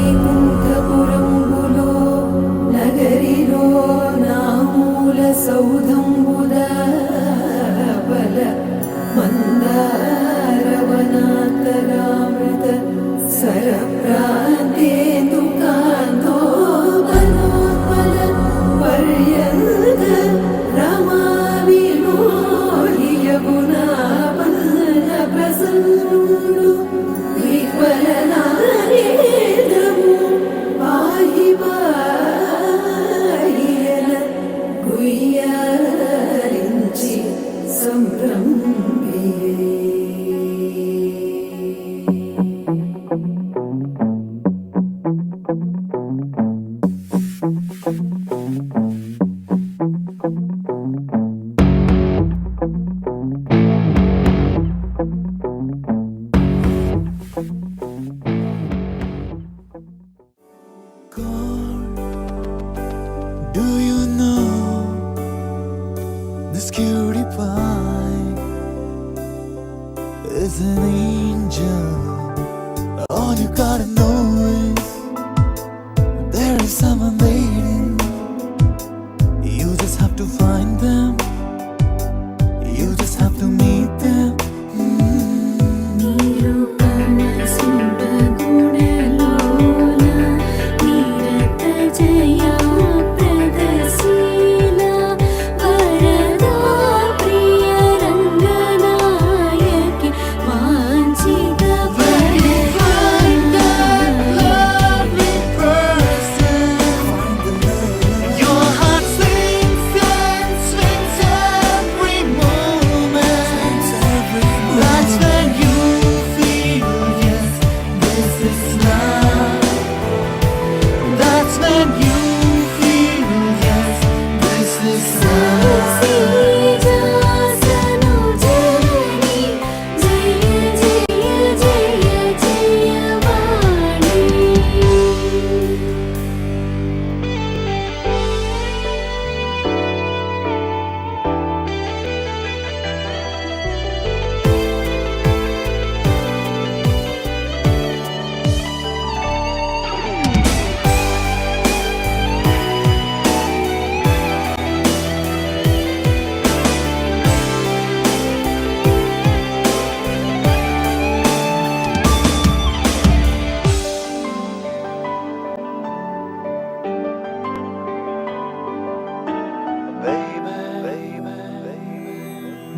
వైకుంఠపురంబులో నగరిలో నామూల సౌధంబుదబల మందారవనాంతరామృత సరప్రాంతేందుకాంతో వనోత్పల పర్యంత రమా విమోహి యమునా వన ప్రసన్నుడు విహ్వలనారేంద్రము పాహి పాహియన గుయ్యారించి సంభ్రమియే. Do you know this cutie pie is an angel? All you gotta know is there is someone waiting. You just have to find them. You just have to meet them.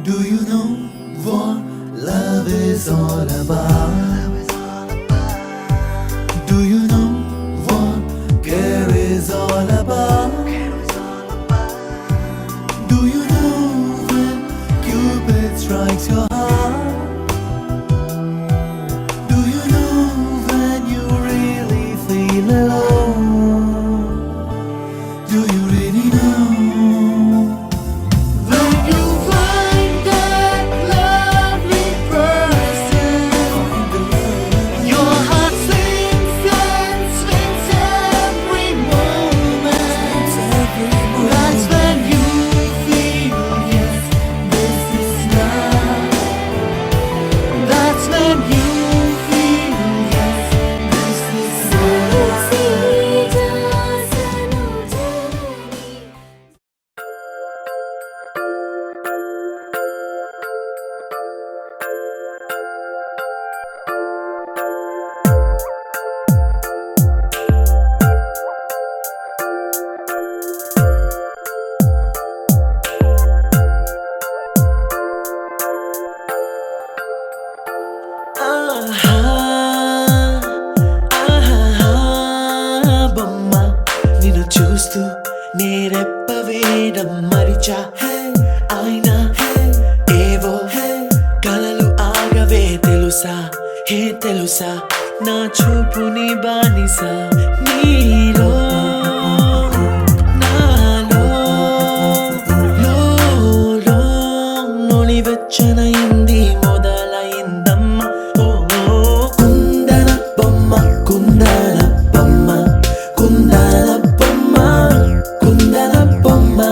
Do you know what love is all about? Do you know what care is all about? Do you know when Cupid strikes your heart? Do you know when you really feel alone? Do you really know? చూస్తూ నేరెప్ప వేయడం మరిచా అయినా ఏవో కలలు ఆగవే తెలుసా హే తెలుసా నా చూపుని బానిసా నీలో నాలో లో నొలి వెచ్చనైంది మొదలైందమ్మ ఓ కుందన బొమ్మ కుందన బొమ్మ కుందన bomba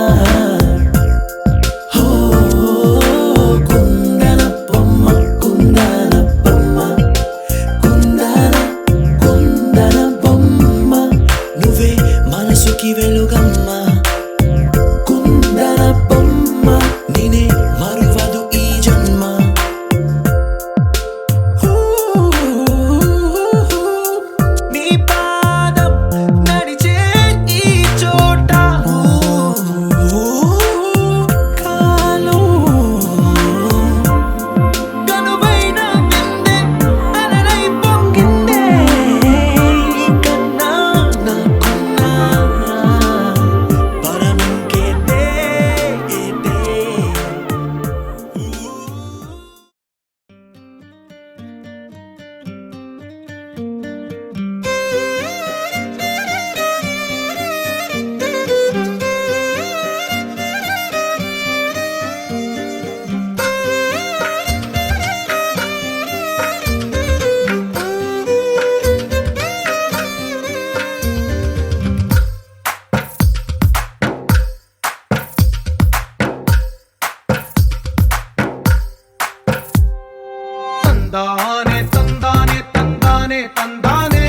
తందానే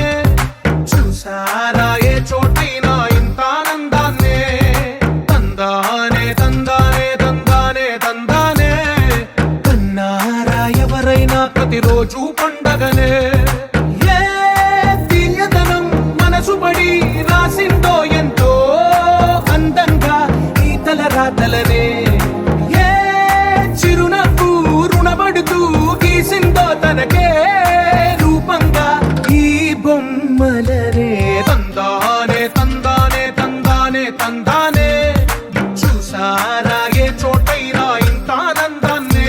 చూసారా ఏ చోటైనా ఇంత ఆనందాన్నే తందానే తందానే తందానే తందానే కన్నారా ఎవరైనా ప్రతిరోజు పండగనే ఏ తీయదనం మనసు పడి రాసిందో ఎంతో అందంగా ఈ తల రాతలనే ఏ చిరునవ్వు రుణపడుతూ గీసిందో తనకే రూపంగా ఈ బొమ్మలనే తందానే తందానే తందానే తందానే చూసారా ఏ చోటైనా ఇంత ఆనందాన్నే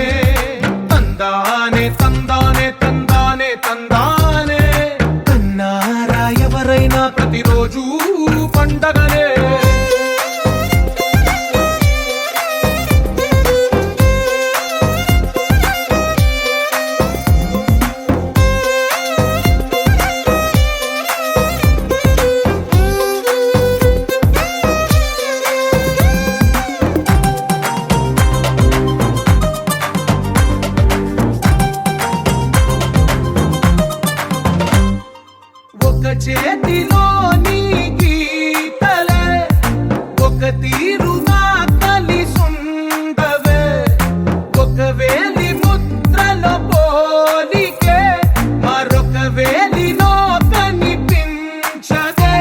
తందానే తందానే తందానే తందానే కన్నారా ఎవరైనా ప్రతిరోజు పండగనే ఒక చేతిలో నీ గీతలే ఒక తీరుగా కలిసుండవే ఒక వేలి ముద్రల పోలికే మరొక వేలిలో కనిపించదే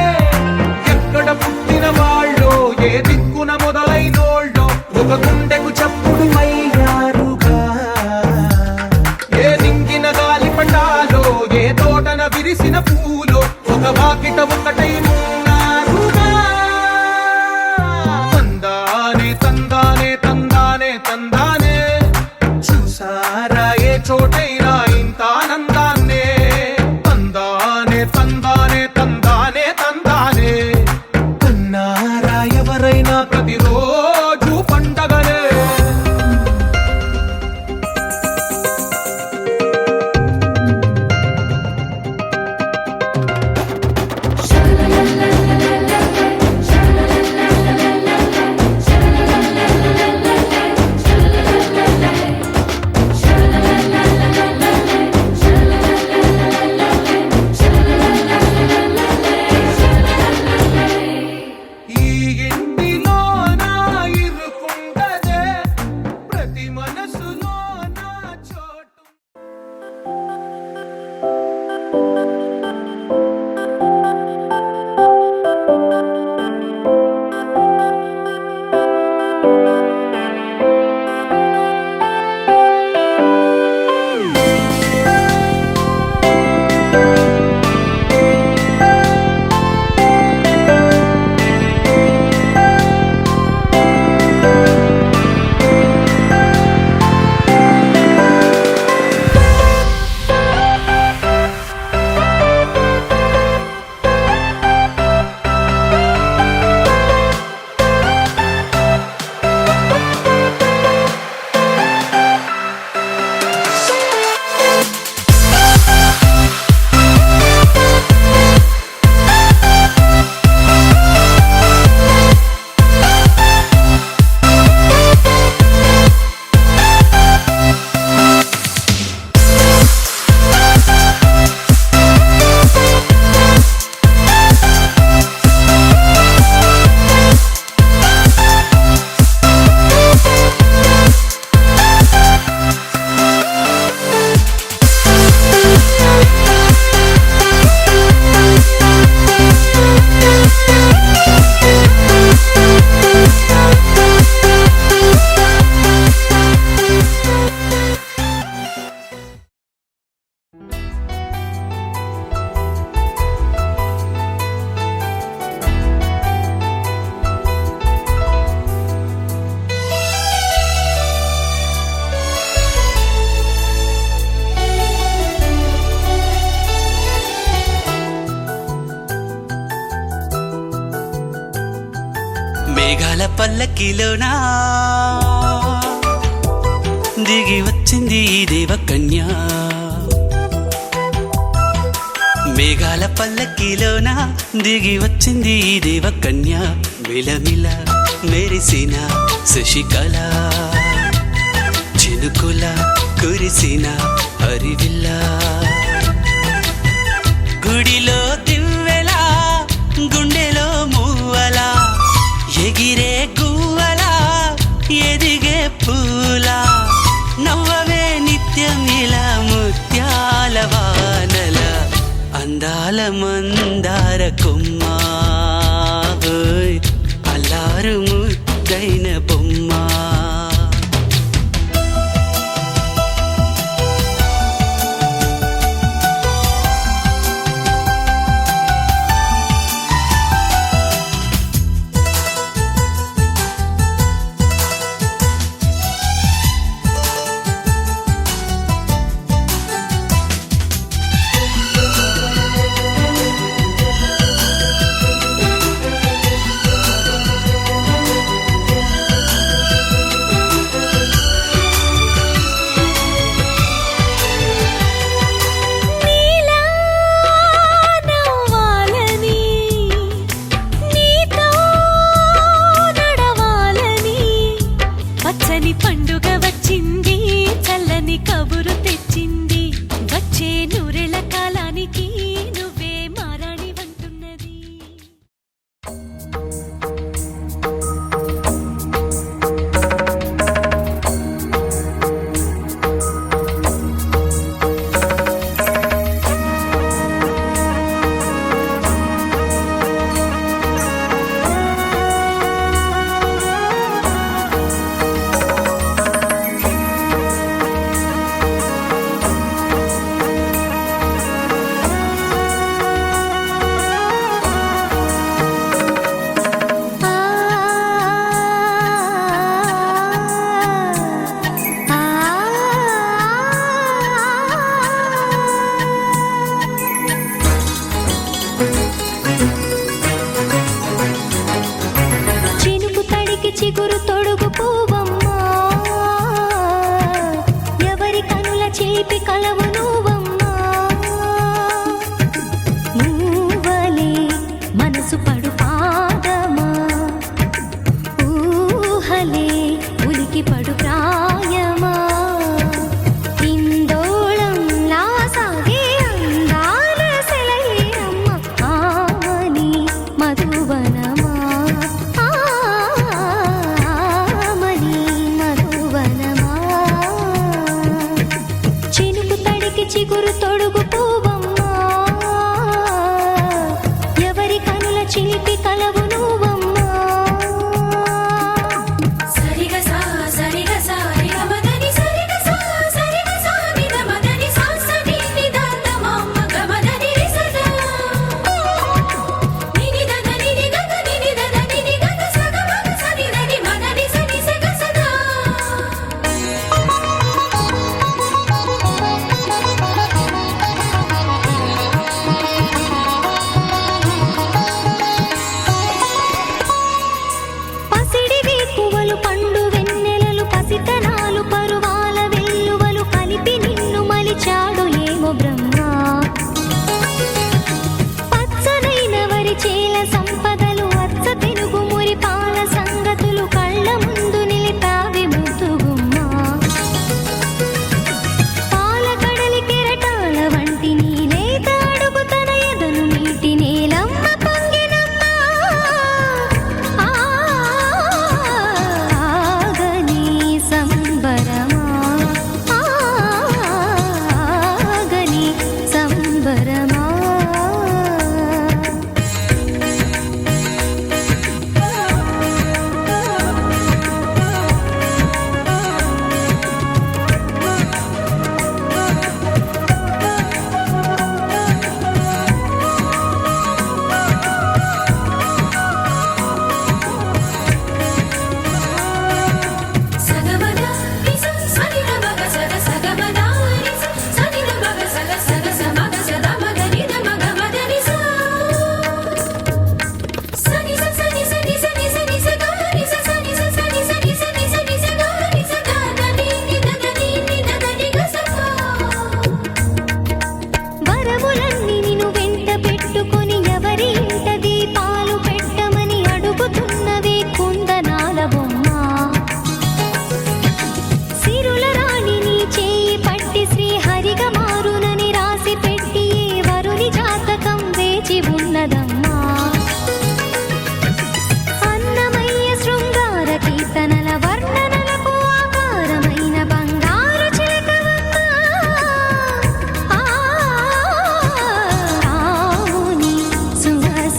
ఎక్కడ పుట్టిన వాళ్ళో ఏ దిక్కున మొదలైనోళ్ళో ఒక గుండెకు చప్పుడు అయ్యారుగా ఏ దింగిన గాలి పటాలో ఏ తోటన విరిసిన పూలో ఒక వాకిట ఒకటై ఉన్నారుగా తందానే తందానే తందానే తందానే చూసారా ఏ చోటైనా ఇంత ఆనందాన్నే తందానే తందానే తందానే తందానే కన్నారా ఎవరైనా ప్రతిరోజు పండగనే ఈ ఇంటిలో నా ఇరుకుండదే ప్రతి మనసులో నా చోటు మేఘాల పల్లకిలోనా దిగి వచ్చింది ఈ దేవకన్య మేఘాల పల్లకిలోనా దిగి వచ్చింది ఈ దేవకన్య మిలమిల మెరిసిన శశికళ చినుకుల కురిసిన హరివిల్ల గుడిలో దివ్వెలా గుండెలో మూవలా ఎగిరే గువ్వలా ఎదిగే పూలా నవ్వవే నిత్యం ఇలా ముత్యాల వానల అందాల మందార కొమ్మ ఓయ్ అల్లారు ముద్దైన బొమ్మ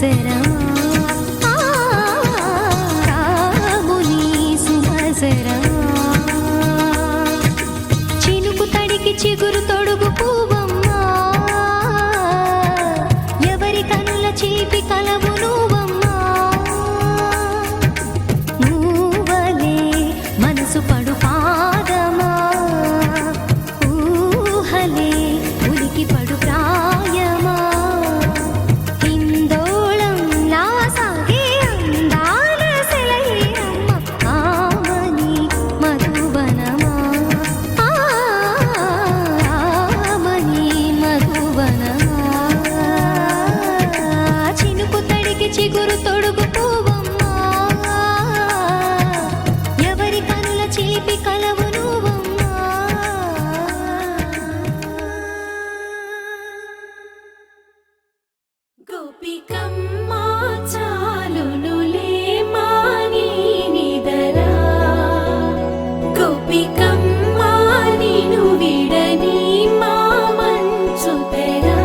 సుమసరమా రాముని సుమసరమా చినుకు తడికి చిగురు తొడుగు పువ్వమ్మా ఎవరి కనుల చీపి కలవు నువ్వమ్మా నువ్వలే మనసు పడు పాదమా ఊహలే ఉలికి పడు ప్రాయమా హిందోళంలా సాగే అందాల సెలయేరమ్మ ఆమని మధువనమా ఆమని మధువనమా చినుకు తడికి చిగురు తొడుగు పువ్వమ్మా ఎవరి కనుల చీపి కలవు నువ్వమ్మా గోపికమ్మ చాలునులే మాని నిదరా గోపికమ్మ నిను విడని మా మంచు తెరా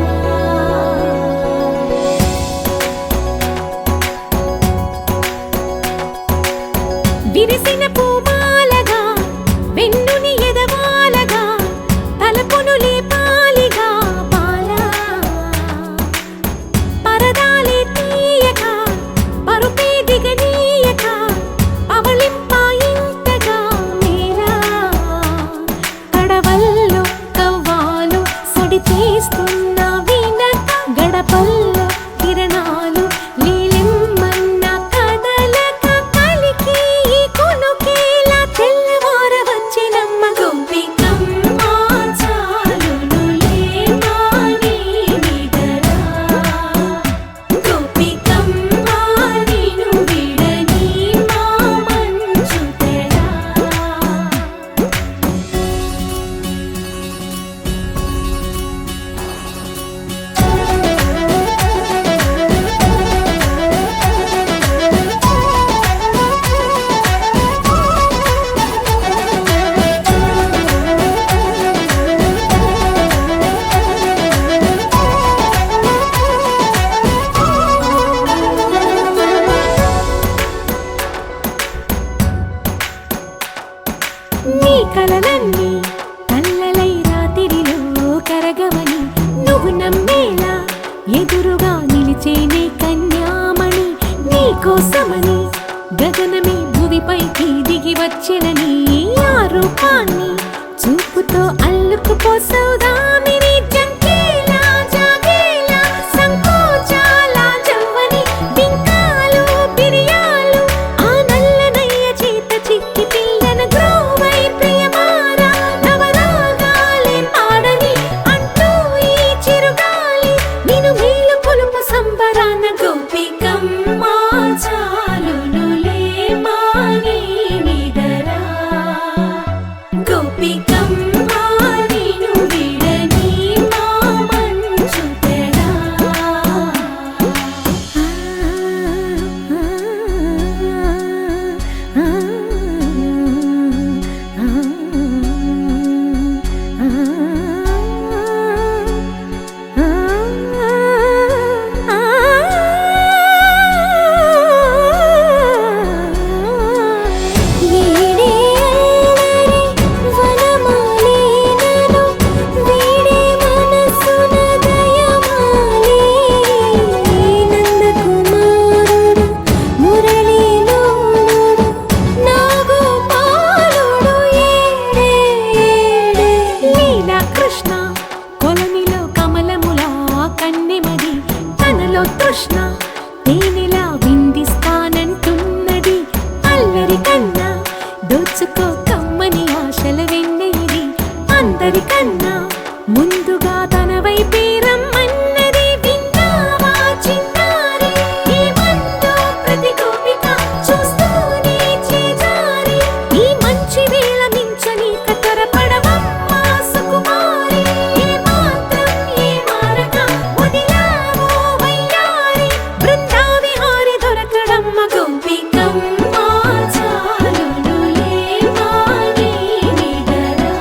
విరిసిన పూమాలగా వెన్నుని ఎదవాలగా తలపును లేపాలిగా బాలా పరదాలే తీయక పరుపే దిగనీయక అవలింపాయింతగా మేరా కడవల్లో కవ్వాలు సడి తీస్తున్న వినక గడపల్లో కిరణాలు లీలిమ్మన్న కదలక కలికి ఈ కొనుకేలా తెల్లవార వచ్చినమ్మ గోపికమ్మ చాలునులే మాని నిదరా గోపికమ్మ నిను విడని మా మంచు తెరా నీ కలలన్నీ కల్లలై రాత్రిలో కరగవని నువ్వు నమ్మేలా ఎదురుగా నిలిచేనే కన్యామణి నీ కోసమని గగనమే భువిపైకి దిగి వచ్చినని ఆ రూపాన్ని చూపుతో అల్లుకుపోసౌదామిని జంకేలా జాగేలా సంకోచాల జవ్వని బింకాలు బిరియాలు ఆ నల్లనయ్య చేత చిక్కి పిల్లన గ్రోవై ప్రియమారా నవరాగాలే పాడని అంటూ ఈ చిరుగాలి నిన్ను మేలు కొలుపు సంబరాన గోపికమ్మ చాలునులే మాని నిదరా గోపికమ్మ నిను విడని మా మంచు తెరా వీడే అల్లరి వనమాలినను వీడే మనసున దయమాలి నందకుమారుడు మురళీలోలుడు నాగోపాలుడు ఏడే ఏడే లీలా కృష్ణ కొలనిలో కమలములా కన్నెమది తనలో తృష్ణ తేనెలా విందిస్తానంటున్నది అల్లరి కన్నా దోచుకో కమ్మని ఆశల వెన్నెయిది అందరికన్నా ముందుగా తన వైపే రమ్మన్నది విన్నావా చిన్నారి ఏమందో ప్రతి గోపిక చూస్తూనే చేజారి ఈ మంచి వేళ మించని కతరపడవమ్మ సుకుమారి ఏ మాత్రం ఏ మారక వదిలావో వయ్యారి బృందావిహారి దొరకడమ్మ గోపికమ్మ చాలునులే మాని నిదరా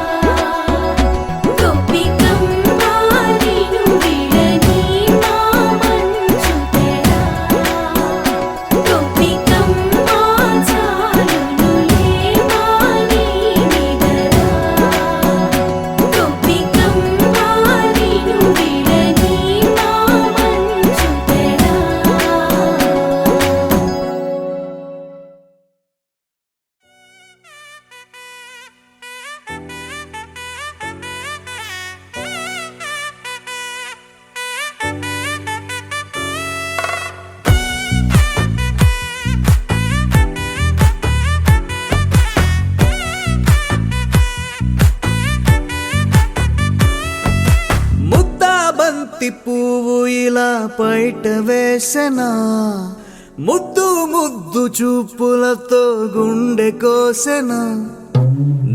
పైట వేసెనా ముద్దు ముద్దు చూపులతో గుండె కోసెనా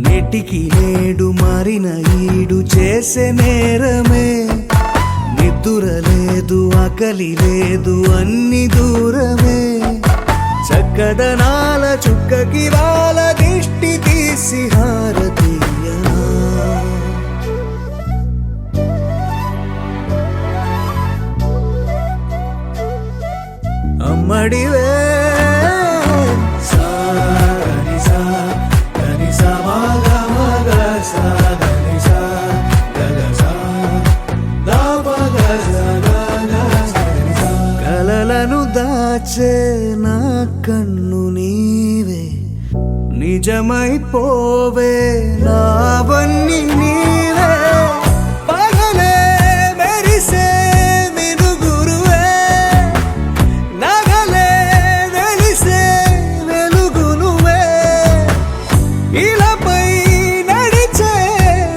నెటికి నేడు మారిన ఈడు చేసే నేరమే నిద్ర లేదు ఆకలి లేదు అన్ని దూరమే చక్కదనాల చుక్కకి వాళ్ళ దిష్టి తీసి హారతీయనా అమ్మడివే కలలను దాచే నా కన్ను నీవే నిజమైపోవే నావన్నీ నీవే పగలే మెరిసే మినుగురువే నగలే వెలిసే వెలుగునువే ఇలాపై నడిచే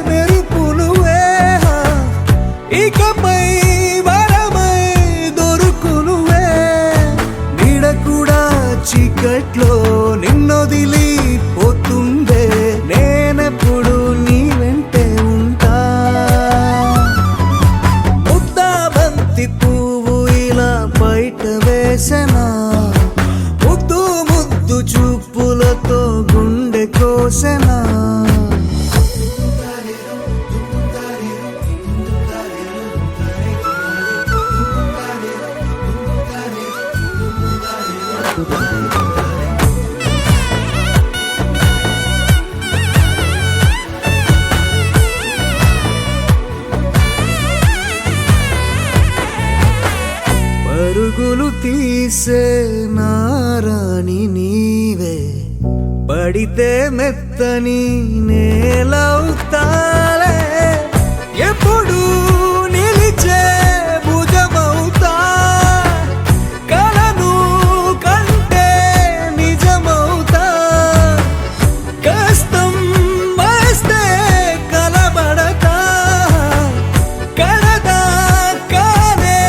మెరుపునువే ఇకపై వరమై దొరుకునువే నీడ కూడా చీకట్లో నిన్నొదిలి పోతుందే నేనెప్పుడు నీ వెంటే ఉంటా ముద్దాబంతి పువ్వు ఇలా బయట వేసెనా ముద్దు ముద్దు చూపులతో గుండె కోసెనా పరుగులు తీసే నారాణి నీవే పడితే మెత్తని నేలవుతాలే ఎప్పుడు నిలిచే భుజమవుతా కలను కంటే నిజమవుతా కష్టం వస్తే కలబడతా కడదా కానే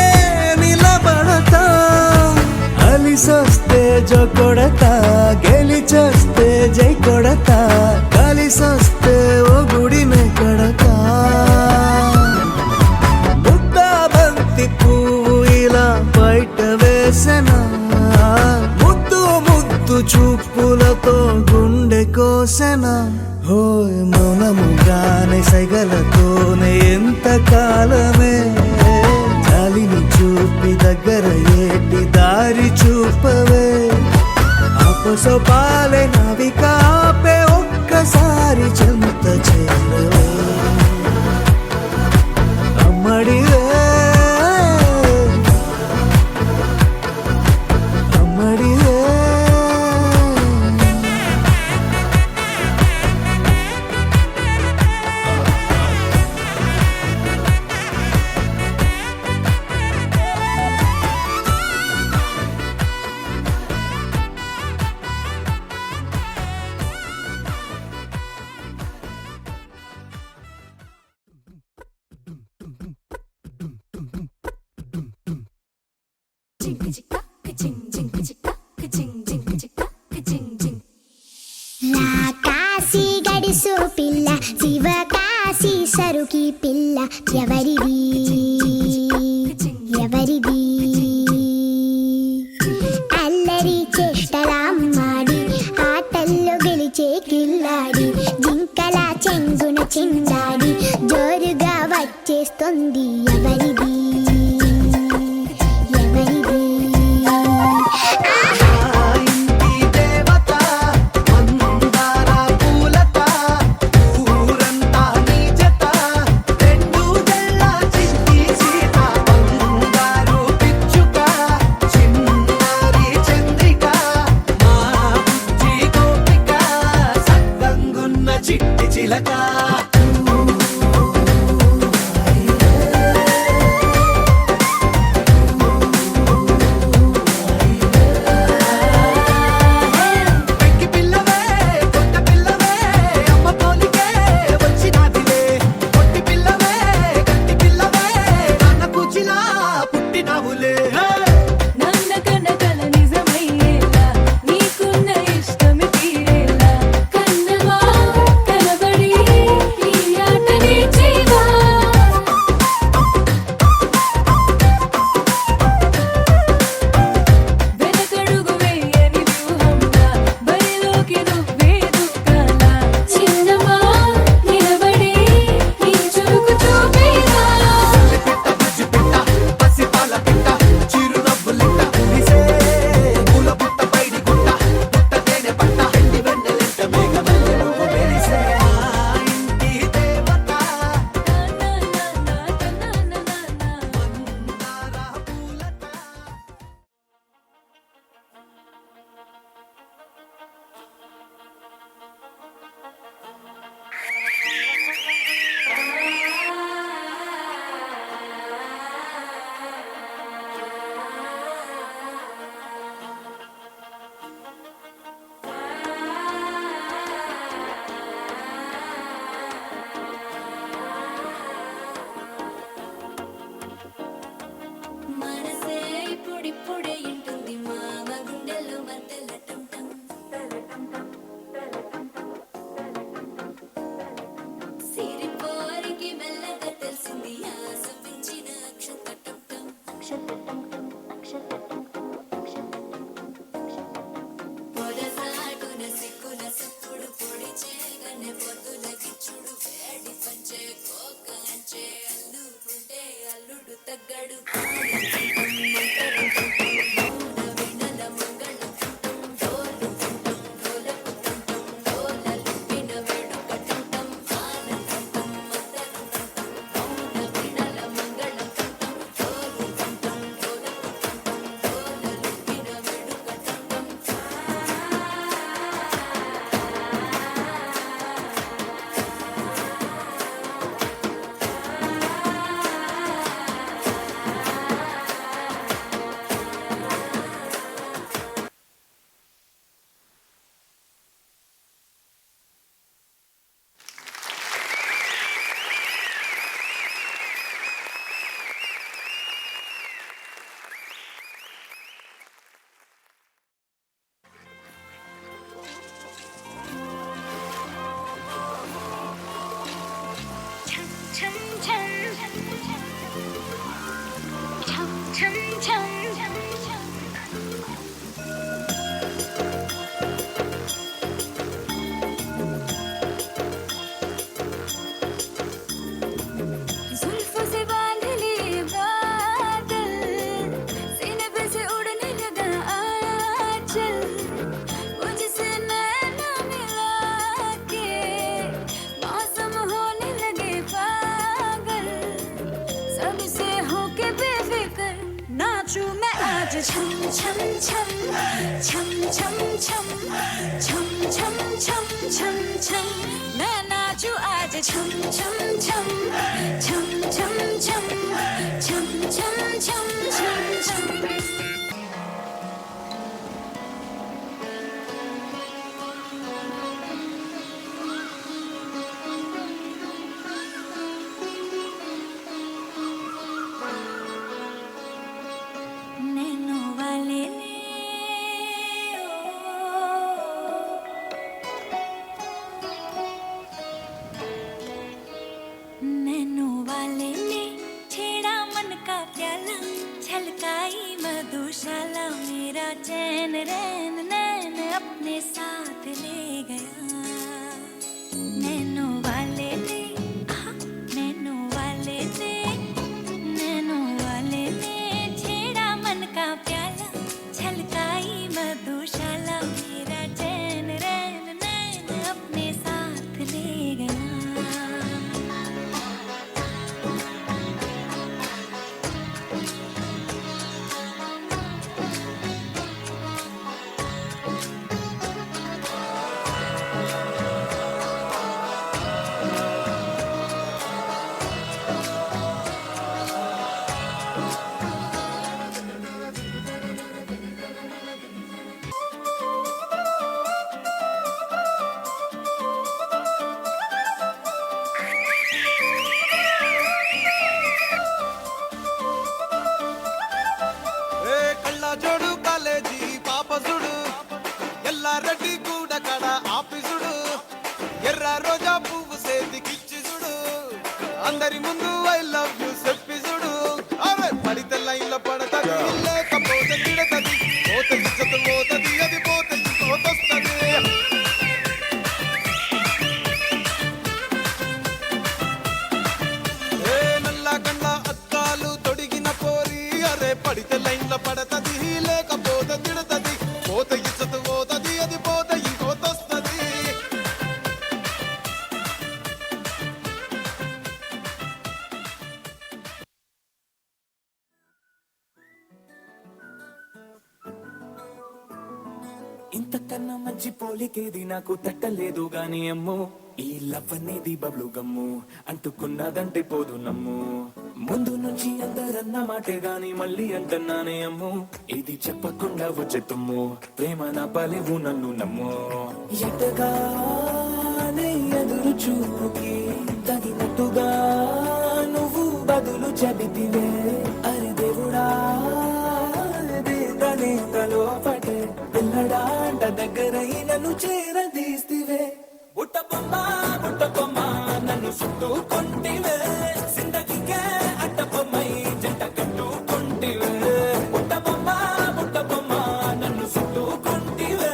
నిలబడతా అలిసొస్తే జో కొడతా గెలిచొస్తే జై కొడతా కలిసొస్తే ఓ గుడినే కడతా ముద్దాబంతి పువ్వు ఇలా బయట వేసెనా ముద్దు ముద్దు చూపులతో గుండె కోసెనా హోయ్ మౌనముగానే సైగలతోనే ఎంత కాలమే జాలిని చూపి దగ్గర ఏటి దారి చూపవే అపసోపాలే నవికాపే ఒక్కసారి చెంత చేరవే అమ్మడివే అమ్మడివే కాశీ గడిసు పిల్ల శివ కాశీ సరుకి పిల్ల ఎవరిది ఎవరిది అల్లరి చేష్టలామ్మాడి ఆటల్లో గెలిచే కిల్లాడి జింకల చెంగున చిందాడి జోరుగా వచ్చేస్తుంది ఎవరిది ఎవరిది ఊరంతా నీ జత రెండు జల్ల आज छम छम छम छम छम छम छम छम छम छम छम मैं नाचू आज छम छम छम छम छम छम छम छम छम छम छम नैनो वाले ने नैनो वाले ने छेड़ा मन का प्याला छलकाई मधुशाला मेरा चैन रैन नैन अपने साथ ले गया नैनो वाले ने नैनो वाले ने नैनो वाले ने छेड़ा मन का प्याला छलकाई मधुशाला मेरा चैन रैन नैन अपने साथ ले गया ఏ కళ్ళ జోడు కాలేజీ పాపసుడు ఎల్లారెడ్డి గూడ కడ ఆఫీసుడు ఎర్ర రోజా పువ్వు సేతికిచ్చి చూడు అందరి ముందు ఐ లవ్ యూ చెప్పి చూడు అరే పడితే లైన్లో పడతది లేకపోతే తిడతది పోతే ఇచ్చత పోతది అది పోతే ఇంకోతొస్తది ఏ నల్ల గండ్ల అద్దాలు తొడిగిన పోరి అరే పడితే లైన్లో పడతది లేకపోతే తిడతది పోతే ఇచ్చత పోతది అది పోతే ఇంకోతొస్తది ఇంతకన్నా మంచి పోలికేది నాకు తట్టలేదు గాని అమ్మో ఈ లవ్ అనేది బబ్లు గమ్ము అంటుకున్నదంటే పోదు నమ్ము ముందు నుంచి అందరన్న మాటే గాని మళ్ళీ అంటున్నానే అమ్ము ఇది చెప్పకుండా వచ్చే తుమ్ము ప్రేమ నా పలేవు నన్ను నమ్ము ఎటగానే ఎదురు చూపుకి తగినట్టుగా నువ్వు బదులు చెబితివే అరే దేవుడా తలో పటే పిల్లడాంట దగ్గరై నన్ను చేరదీస్తివే బుట్ట బొమ్మ నన్ను చుట్టుకుంటివే జిందగీకే అడ్డ బొమ్మై జంట కట్టుకుంటివే బుట్ట బొమ్మ నన్ను చుట్టుకుంటివే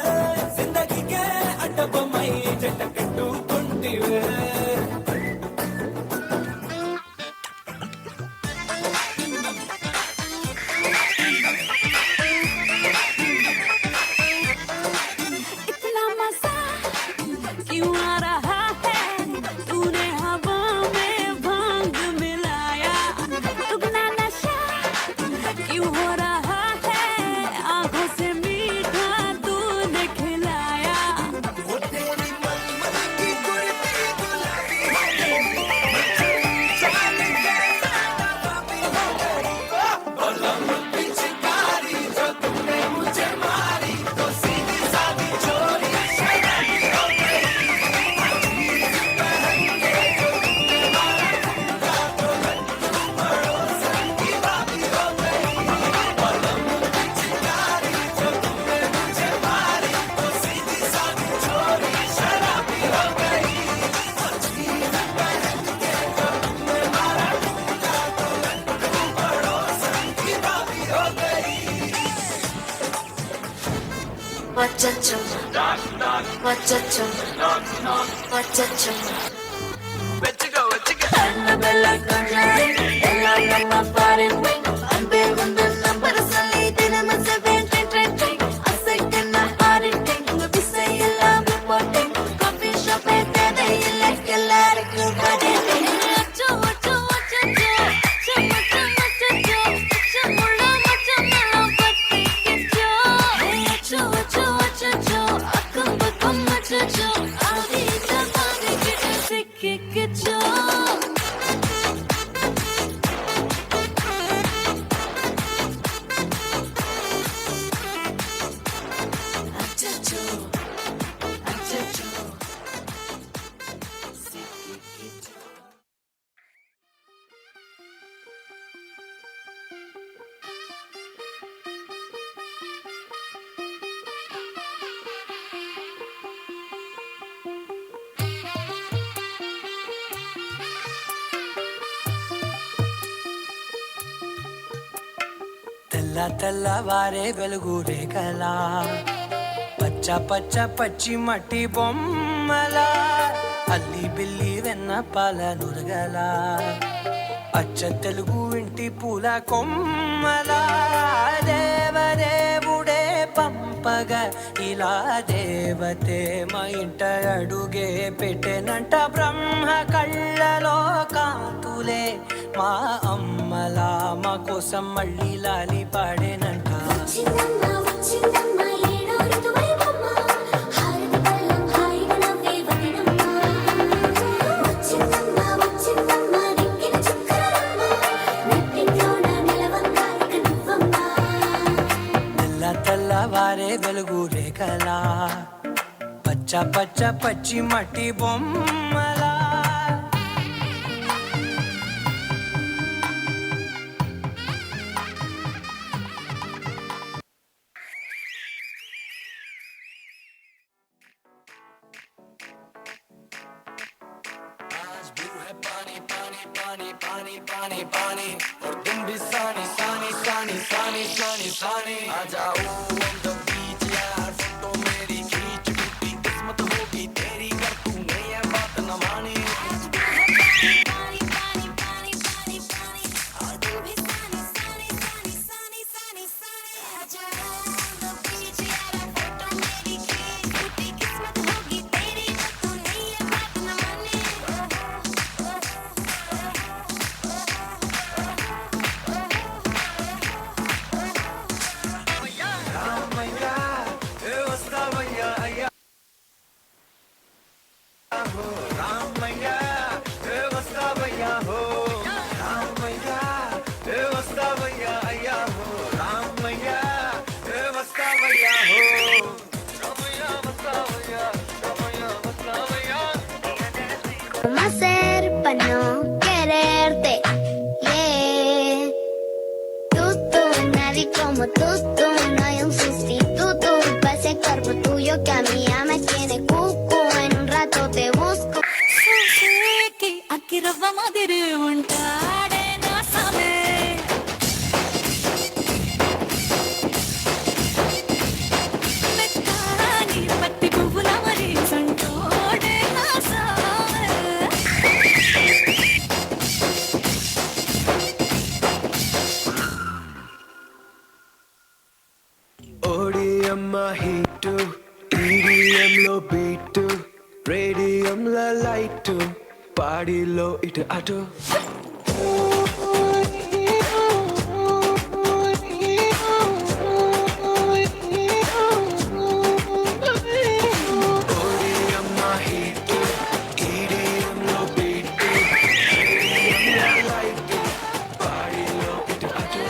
జిందగీకే అడ్డ బొమ్మై జంట కట్టుకుంటివే इतना मजा क्यों आ रहा है तूने हवा में भांग मिलाया दुगना नशा क्यों हो रहा है आंखों से मीठा तूने खिलाया తెల్ల తెల్లవారే వెలుగు రేఖలా పచ్చ పచ్చ పచ్చి మట్టి బొమ్మలా అల్లి బిల్లి వెన్న పాల నురగలా అచ్చ తెలుగు ఇంటి పూల కొమ్మలా దేవదేవుడే పంపగా ఇలా దేవతే మా ఇంట అడుగే పెట్టెనంట బ్రహ్మ కళ్ళలో కాంతులే మా అమ్మలా మా కోసం మళ్ళీ లాలి పాడేనంట తెల్లవారే వెలుగు రేఖలా పచ్చ పచ్చ పచ్చి మట్టి బొమ్మలా पानी पानी और तुम भी सानी सानी सानी सानी सानी सानी आ जाओ on the beach यार फोटो मेरी खींच टूटी किस्मत होगी तेरी कर तूने ये बात न मानी पानी पानी पानी पानी पानी और तुम भी सानी सानी सानी सानी सानी सानी आ जाओ on the beach यार फोटो मेरी खींच टूटी किस्मत होगी तेरी कर तूने ये बात न मानी ¿Cómo hacer para no quererte? Yeah. Tú, nadie como tú, no hay un sustituto para ese cuerpo tuyo que a mí ya me tiene cucu. En un rato te busco. aquí రవ్వ మాదిరి ఉంటాడే నా సామే మెత్తాని పత్తి పువ్వుల మరి సంటోడే నా సామే ఓడియమ్మ hit EDM లో బీట్ రేడియం లో లైట్ పాడిలో ఇటు అటు ఓడియమ్మ హిట్ ఈడిఎం లో బీట్ రేడియం లో లైట్ పాడిలో ఇటు అటు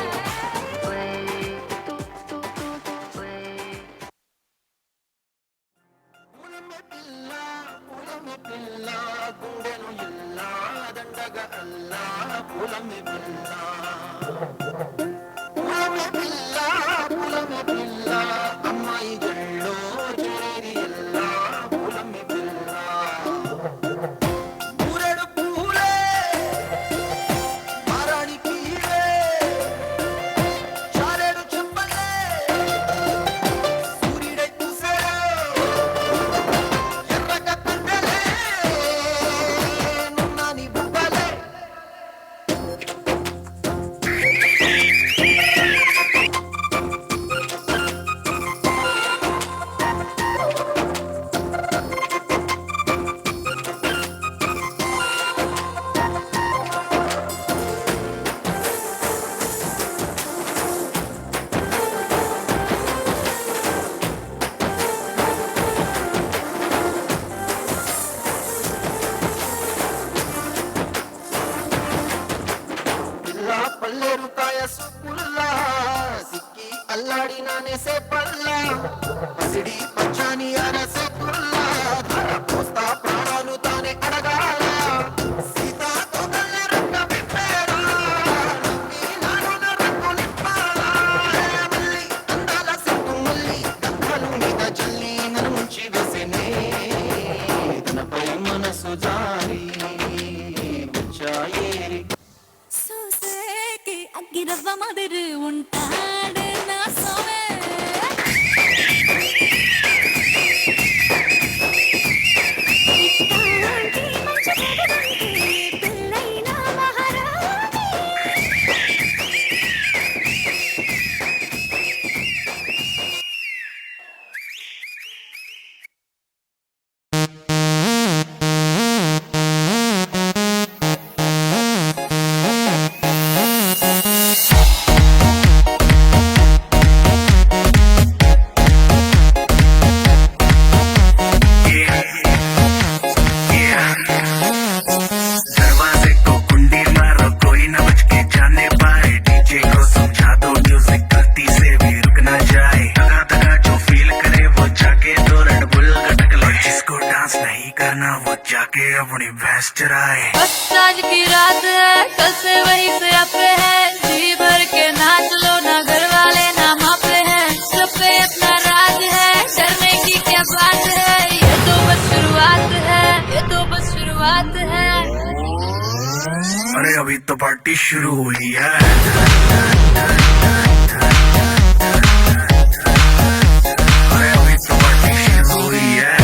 అమ్మాయి జల్లో చేరి ఎల్లా పులమి పిల్ల ఊరెడు పూలే మారాణి కీలే చారేడు చెప్పలే సూర్యుడై చూసాడు ఎర్రగ తండలే నున్నాని బుబ్బలే పల్లెరుకాయ సుప్పుల్లా సిక్కి అల్లాడి నానేసే పల్ల పసిడి పచ్చాని అరసే పుల్లా పోస్తా ప్రాణాలు తానే అడగాల సీతాతో కళ్ళె రంగ విప్పేరా నాను రంగు నిప్పాలా మల్లి అందాల సిగ్గు మల్లి గంధలు మీద చల్లి నన్ను ముంచి వేసేనే తనపై మనసు జారి వచ్చాయేరి అగ్గిరవ్వ మాదిరి ఉంటాడు करना वो जाके अपनी भैंस चराए। बस आज की रात है, कल से वही से अपे है, जी भर के नाच लो ना, घर वाले ना मापे हैं, सब पे अपना राज है, डरने की क्या बात है, ये तो बस शुरुआत है, ये तो बस शुरुआत है। अरे अभी तो पार्टी शुरू हुई है। अरे अभी तो पार्टी शुरू हुई है।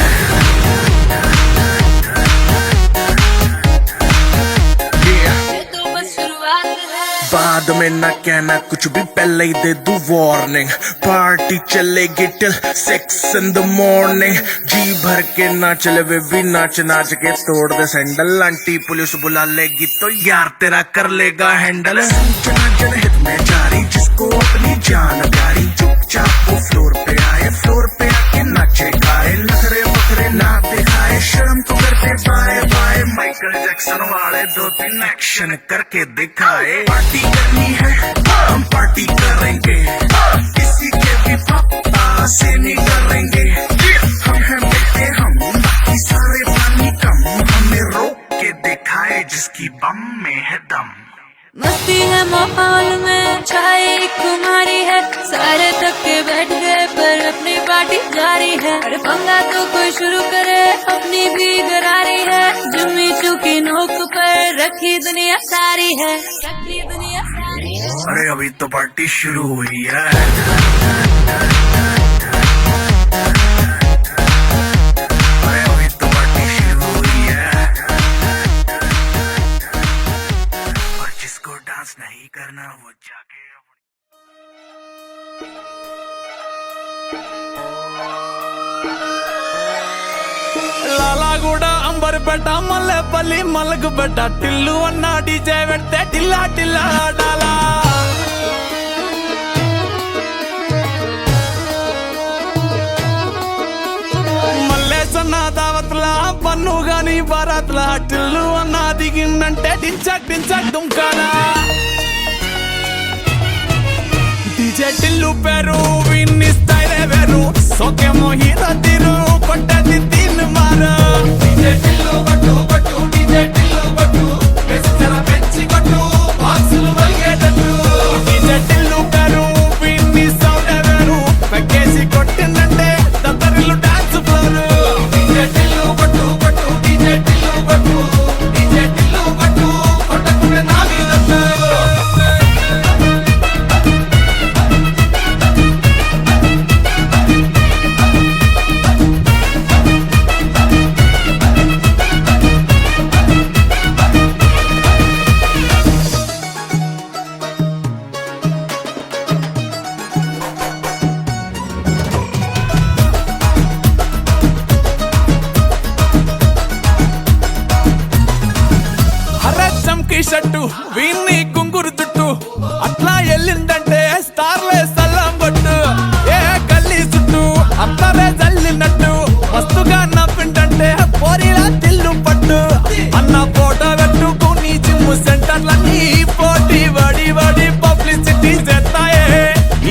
ये तो बस शुरुआत है। बाद में ना कहना कुछ भी, पहले ही दे दूं वार्निंग। पार्टी चलेगी टिल 6 in the morning। जी भर के ना चले वे भी नाच नाच के तोड़ दे सैंडल। आंटी पुलिस बुला लेगी तो यार तेरा कर लेगा हैंडल। जनहित में जारी, जिसको अपनी जान प्यारी, चुपचाप वो फ्लोर पे आए, फ्लोर पे आके नाचे गाए, नखरे बखरे ना दिखाए, शर्म तो करते बाय बाय। माइकल जैक्सन वाले 2-3 एक्शन करके दिखाए। पार्टी करनी है हम पार्टी करेंगे, किसी के भी पापा से नहीं करेंगे। हम हैं बेटे हम, बाकी सारे पानी कम, हमें रोक के दिखाए जिसकी बम में है दम। मस्ती है माहौल में, छाए एक खुमारी है, सारे थक के बैठ गए पर अपनी पार्टी जारी है। अरे पंगा तो कोई शुरू करे, अपनी भी गरारी है, जुम्मी चूकी नोक पर रखी दुनिया सारी है, रखी दुनिया सारी है। अरे अभी तो पार्टी शुरू हुई है। अरे अभी तो पार्टी शुरू हुई है। और जिसको डांस नहीं करना वो जाके లాలాగూడ అంబర్పేట మల్లెపల్లి మలకపేట టిల్లు అన్న డీజే పెడితే టిల్లా టిల్లా ఆడాలా. మల్లేసన్న దావత్లా పన్ను గాని బారాత్లా టిల్లు అన్న దిగిందంటే టించక్ టించక్ దుంకాలా. డీజే టిల్లు పేరు విన్ని స్టైలే వేరు, సోకేమో హీరో తీరు కొట్టది తీన్ మారు. డీజే టిల్లు కొట్టు కొట్టు, డీజే టిల్లు కొట్టు, వెచ్చర పెంచి కొట్టు, బాక్సులు వలిగేటట్టు. డీజే టిల్లు పేరు విన్ని సౌండే వేరు, పెక్కేసి కొట్టిందంటే దద్దరిల్లు డాన్స్ ఫ్లోరు. డీజే టిల్లు కొట్టు కొట్టు, డీజే టిల్లు కొట్టు, డీజే టిల్లు కొట్టు, కొట్టకుండా నా మీదట్టు. షట్టు వీన్ని కుంగురు చుట్టు, అట్లా ఎల్లిందంటే స్టార్లే సల్లం కొట్టు. ఏ గల్లీ చుట్టూ అత్తరే జల్లినట్టు, మస్తుగా నవ్విందంటే పోరిలా తిల్లు పట్టు. అన్న ఫోటో పెట్టుకుని జిమ్ సెంటర్లన్నీ పోటీ వడి వడి పబ్లిసిటీ చేస్తాయే.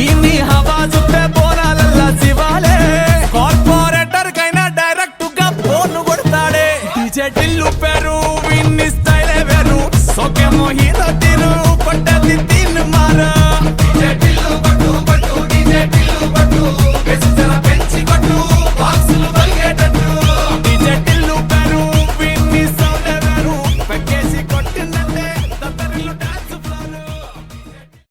ఈ హవా చుట్టే బోనాలల్లా శివాలే, కార్పొరేటర్ కైనా డైరెక్ట్ గా ఫోన్ కొడతాడే. డీజే టిల్లు పేరు విన్ని స్టైలే వేరు, సోకేమో హీరో తీరు కొట్టది తీన్ మారు.